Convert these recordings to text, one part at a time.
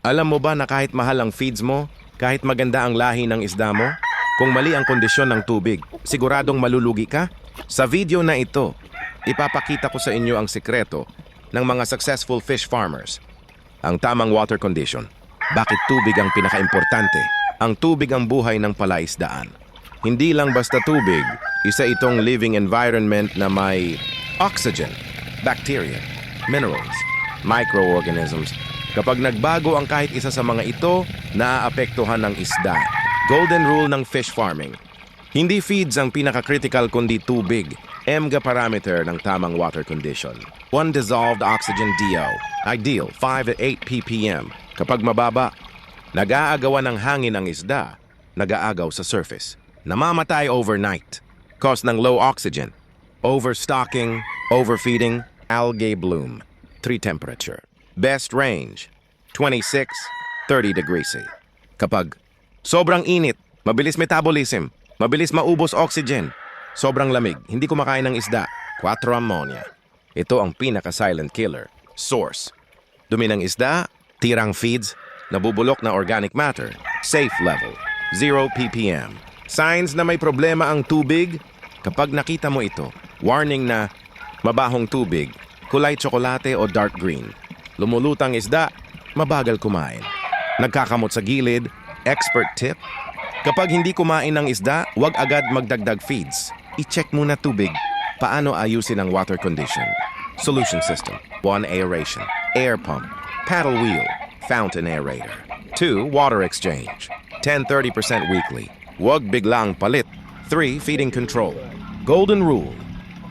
Alam mo ba na kahit mahal ang feeds mo, kahit maganda ang lahi ng isda mo, kung mali ang kondisyon ng tubig, siguradong malulugi ka? Sa video na ito, ipapakita ko sa inyo ang sekreto ng mga successful fish farmers. Ang tamang water condition. Bakit tubig ang pinakaimportante? Ang tubig ang buhay ng palaisdaan. Hindi lang basta tubig, isa itong living environment na may oxygen, bacteria, minerals, microorganisms. Kapag nagbago ang kahit isa sa mga ito, naaapektuhan ng isda. Golden rule ng fish farming. Hindi feeds ang pinaka-critical kundi tubig. EMGA parameter ng tamang water condition. 1 dissolved oxygen DO. Ideal, 5 to 8 ppm. Kapag mababa, nag-aagawan ng hangin ang isda, nag-aagaw sa surface. Namamatay overnight. Cause ng low oxygen. Overstocking, overfeeding, algae bloom. 3 temperature. Best range, 26, 30 degrees C. Kapag sobrang init, mabilis metabolism, mabilis maubos oxygen, sobrang lamig, hindi kumakain ng isda, 4 ammonia. Ito ang pinaka-silent killer. Source. Dumi ng isda, tirang feeds, nabubulok na organic matter, safe level, 0 ppm. Signs na may problema ang tubig, kapag nakita mo ito, warning na mabahong tubig, kulay tsokolate o dark green. Lumulutang isda, mabagal kumain. Nagkakamot sa gilid, expert tip. Kapag hindi kumain ng isda, huwag agad magdagdag feeds. I-check muna tubig. Paano ayusin ang water condition? Solution system. 1. Aeration. Air pump. Paddle wheel. Fountain aerator. 2. Water exchange. 10-30% weekly. Huwag biglang palit. 3. Feeding control. Golden rule.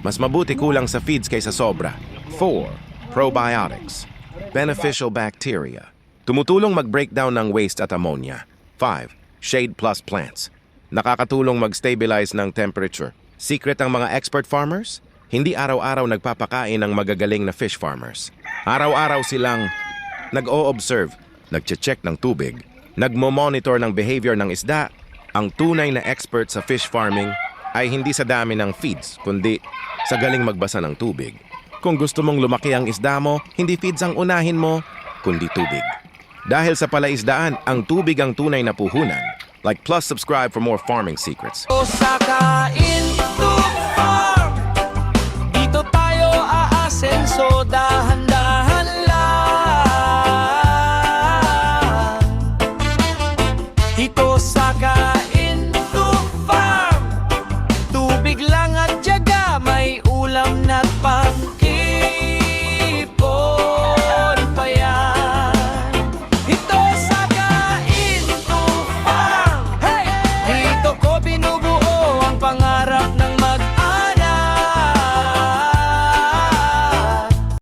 Mas mabuti kulang sa feeds kaysa sobra. 4. Probiotics. Beneficial bacteria. Tumutulong mag-breakdown ng waste at ammonia. 5. Shade plus plants. Nakakatulong mag-stabilize ng temperature. Secret ang mga expert farmers? Hindi araw-araw nagpapakain ng magagaling na fish farmers. Araw-araw silang nag-o-observe, nag-check ng tubig, nagmo-monitor ng behavior ng isda. Ang tunay na expert sa fish farming ay hindi sa dami ng feeds, kundi sa galing magbasa ng tubig. Kung gusto mong lumaki ang isda mo, hindi feeds ang unahin mo, kundi tubig. Dahil sa palaisdaan, ang tubig ang tunay na puhunan. Like plus subscribe for more farming secrets. Sa Kain to Farm, dito tayo aasenso, dahan